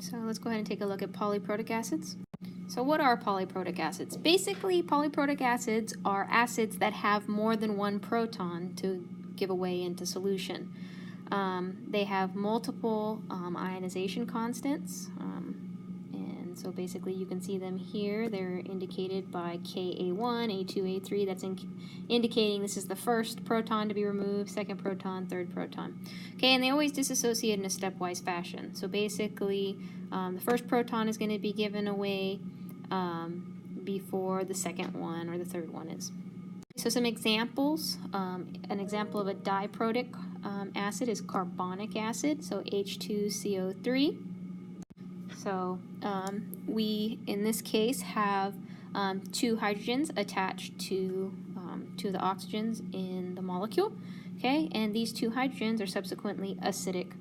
So let's go ahead and take a look at polyprotic acids. So what are polyprotic acids? Basically, polyprotic acids are acids that have more than one proton to give away into solution. They have multiple ionization constants, and so basically you can see them here. They're indicated by Ka1, A2, A3. That's indicating this is the first proton to be removed, second proton, third proton. Okay, and they always disassociate in a stepwise fashion. So basically, the first proton is going to be given away before the second one or the third one is. So some examples, an example of a diprotic acid is carbonic acid, so H2CO3. So we, in this case, have two hydrogens attached to the oxygens in the molecule, okay, and these two hydrogens are subsequently acidic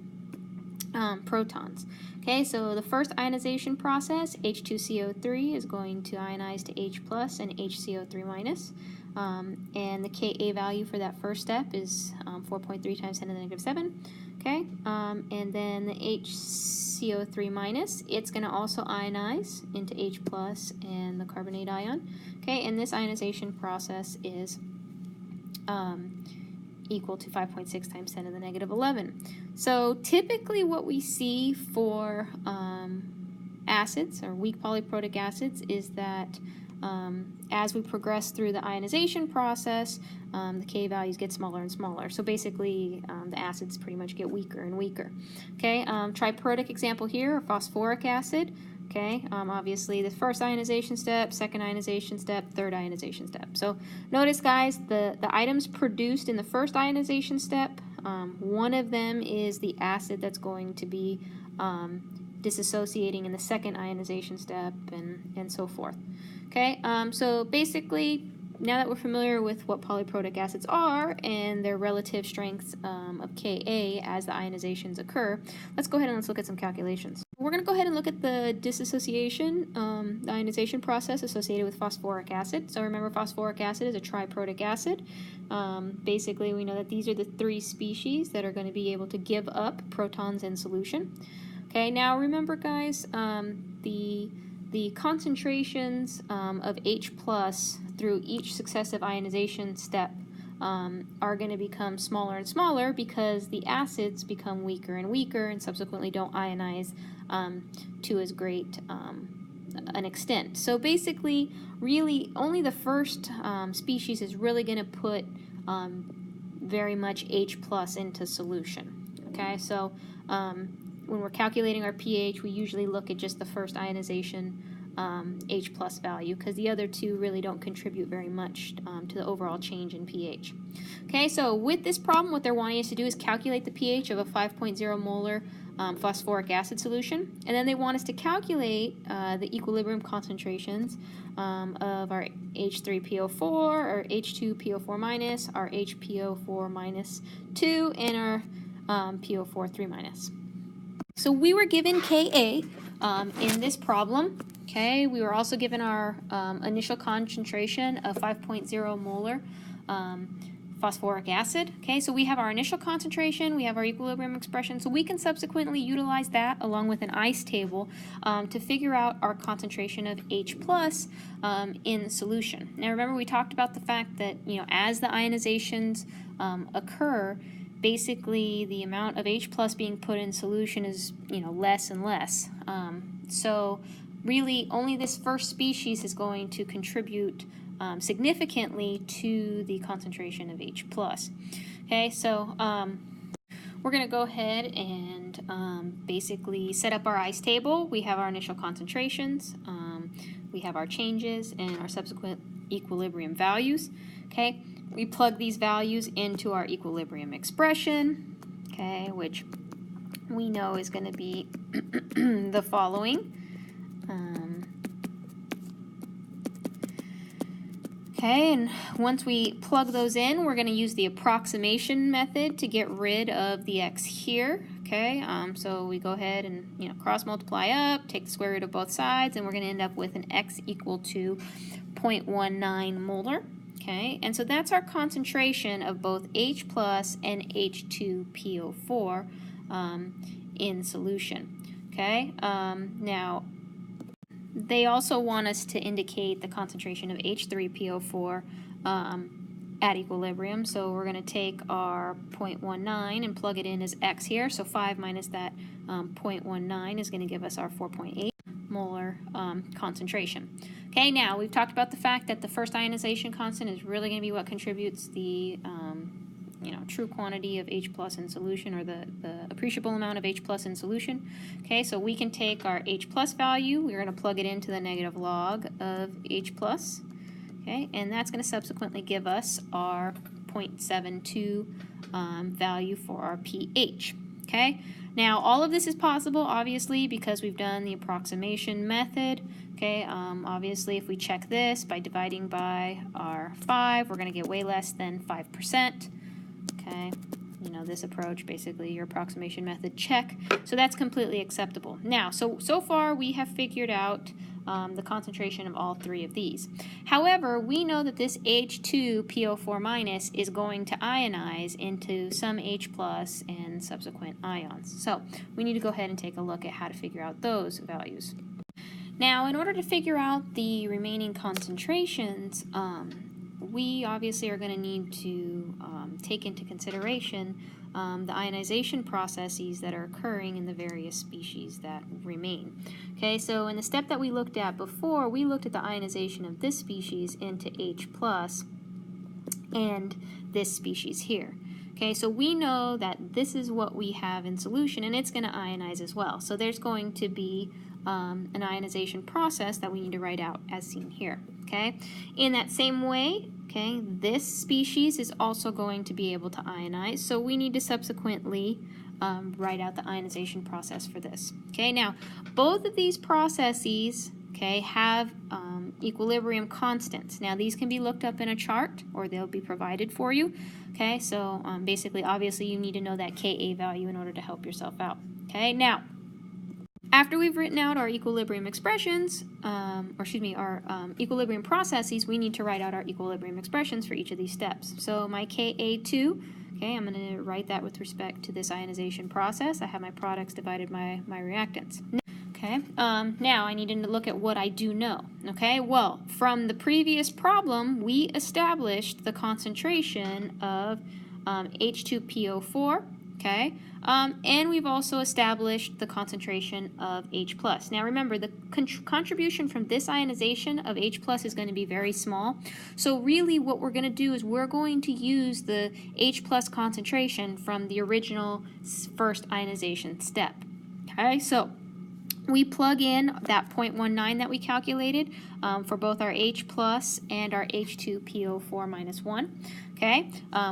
protons. Okay, so the first ionization process, H2CO3 is going to ionize to H plus and HCO3 minus. And the Ka value for that first step is 4.3 times 10 to the negative 7. Okay, and then the HCO3 minus, it's going to also ionize into H plus and the carbonate ion. Okay, and this ionization process is equal to 5.6 times 10 to the negative 11. So typically what we see for acids, or weak polyprotic acids, is that as we progress through the ionization process, the K values get smaller and smaller. So basically, the acids pretty much get weaker and weaker. Okay, triprotic example here, phosphoric acid. Okay, obviously the first ionization step, second ionization step, third ionization step. So notice, guys, the items produced in the first ionization step, one of them is the acid that's going to be disassociating in the second ionization step, and so forth. Okay, so basically, now that we're familiar with what polyprotic acids are and their relative strengths of Ka as the ionizations occur, let's go ahead and let's look at some calculations. We're going to go ahead and look at the disassociation, the ionization process associated with phosphoric acid. So remember, phosphoric acid is a triprotic acid. Basically, we know that these are the three species that are going to be able to give up protons in solution. Okay, now remember, guys, the concentrations of H plus through each successive ionization step are going to become smaller and smaller because the acids become weaker and weaker and subsequently don't ionize to as great an extent. So basically, really, only the first species is really going to put very much H plus into solution. Okay, so when we're calculating our pH, we usually look at just the first ionization H plus value, because the other two really don't contribute very much to the overall change in pH. Okay, so with this problem, what they're wanting us to do is calculate the pH of a 5.0 molar phosphoric acid solution, and then they want us to calculate the equilibrium concentrations of our H3PO4, our H2PO4 minus, our HPO4 minus 2, and our PO4 3 minus. So we were given Ka in this problem. Okay, we were also given our initial concentration of 5.0 molar phosphoric acid. Okay, so we have our initial concentration, we have our equilibrium expression, so we can subsequently utilize that along with an ice table to figure out our concentration of H plus in solution. Now remember, we talked about the fact that, as the ionizations occur, basically the amount of H plus being put in solution is less and less. So really only this first species is going to contribute significantly to the concentration of H plus. Okay, so we're going to go ahead and basically set up our ice table. We have our initial concentrations, we have our changes, and our subsequent equilibrium values. Okay, we plug these values into our equilibrium expression, okay, which we know is going to be the following. Okay, and once we plug those in, we're going to use the approximation method to get rid of the x here. Okay, so we go ahead and cross multiply up, take the square root of both sides, and we're going to end up with an x equal to 0.19 molar. Okay, and so that's our concentration of both H plus and H2PO4 in solution. Okay, now they also want us to indicate the concentration of H3PO4 at equilibrium. So we're going to take our 0.19 and plug it in as X here. So 5 minus that 0.19 is going to give us our 4.8 molar concentration. Okay, now we've talked about the fact that the first ionization constant is really going to be what contributes the true quantity of H plus in solution, or the appreciable amount of H plus in solution. Okay, so we can take our H plus value, we're going to plug it into the negative log of H plus, okay, and that's going to subsequently give us our 0.72 value for our pH. Okay, now all of this is possible, obviously, because we've done the approximation method. Okay, obviously if we check this by dividing by our 5, we're going to get way less than 5%. Okay, this approach, basically your approximation method, check. So that's completely acceptable. Now, so far we have figured out the concentration of all three of these. However, we know that this H2PO4- is going to ionize into some H plus and subsequent ions. So we need to go ahead and take a look at how to figure out those values. Now, in order to figure out the remaining concentrations, we obviously are going to need to take into consideration the ionization processes that are occurring in the various species that remain. Okay, so in the step that we looked at before, we looked at the ionization of this species into H plus and this species here. Okay, so we know that this is what we have in solution, and it's going to ionize as well. So there's going to be an ionization process that we need to write out as seen here. Okay, in that same way, okay, this species is also going to be able to ionize, so we need to subsequently write out the ionization process for this. Okay, now both of these processes, okay, have equilibrium constants. Now these can be looked up in a chart, or they'll be provided for you. Okay, so basically, obviously, you need to know that Ka value in order to help yourself out. Okay, now after we've written out our equilibrium expressions, our equilibrium processes, we need to write out our equilibrium expressions for each of these steps. So my Ka2, okay, I'm going to write that with respect to this ionization process. I have my products divided by my reactants. Okay, now I need to look at what I do know. Okay, well, from the previous problem, we established the concentration of H2PO4, okay, and we've also established the concentration of H plus. Now remember, the contribution from this ionization of H plus is going to be very small, so really what we're going to do is we're going to use the H plus concentration from the original first ionization step. Okay, so we plug in that 0.19 that we calculated for both our H plus and our H2PO4-1. Okay,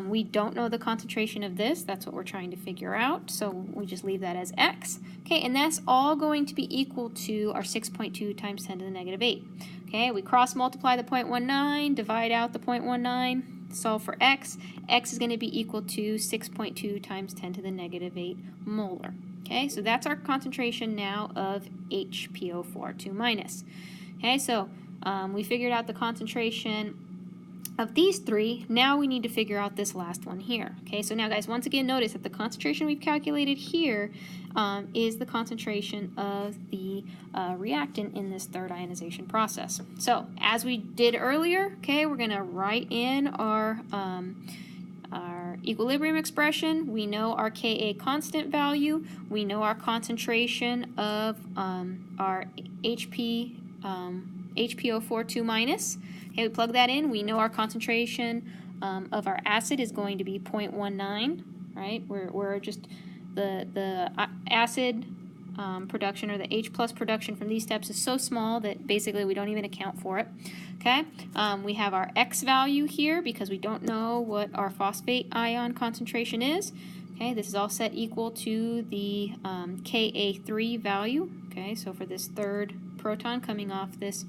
we don't know the concentration of this. That's what we're trying to figure out. So we just leave that as X. Okay, and that's all going to be equal to our 6.2 times 10 to the negative 8. Okay, we cross multiply the 0.19, divide out the 0.19, solve for X. X is going to be equal to 6.2 times 10 to the negative 8 molar. Okay, so that's our concentration now of HPO4-2-. Okay, so we figured out the concentration of these three. Now we need to figure out this last one here. Okay, so now guys, once again, notice that the concentration we've calculated here is the concentration of the reactant in this third ionization process. So as we did earlier, okay, we're going to write in our equilibrium expression. We know our Ka constant value. We know our concentration of our HPO4-2-. Okay, we plug that in. We know our concentration of our acid is going to be 0.19, right? We're just the acid production, or the H plus production from these steps, is so small that basically we don't even account for it. Okay, we have our X value here because we don't know what our phosphate ion concentration is. Okay, this is all set equal to the Ka3 value. Okay, so for this third proton coming off this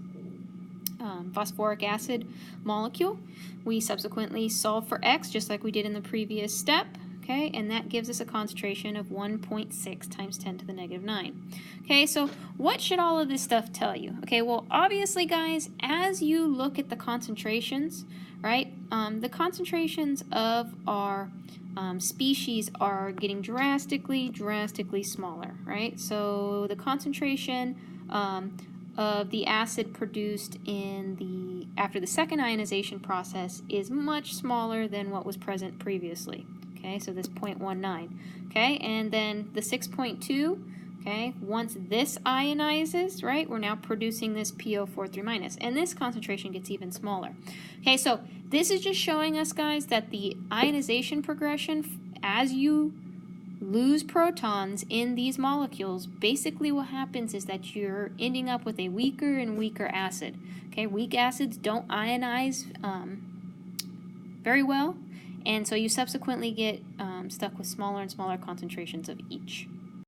phosphoric acid molecule, we subsequently solve for X just like we did in the previous step. Okay, and that gives us a concentration of 1.6 times 10 to the negative 9. Okay, so what should all of this stuff tell you? Okay, well, obviously, guys, as you look at the concentrations, right, the concentrations of our species are getting drastically smaller, right? So the concentration of the acid produced after the second ionization process is much smaller than what was present previously. Okay, so this 0.19. Okay, and then the 6.2. Okay, once this ionizes, right, we're now producing this PO43-, and this concentration gets even smaller. Okay, so this is just showing us, guys, that the ionization progression, as you lose protons in these molecules, basically what happens is that you're ending up with a weaker and weaker acid. Okay, weak acids don't ionize very well, and so you subsequently get stuck with smaller and smaller concentrations of each.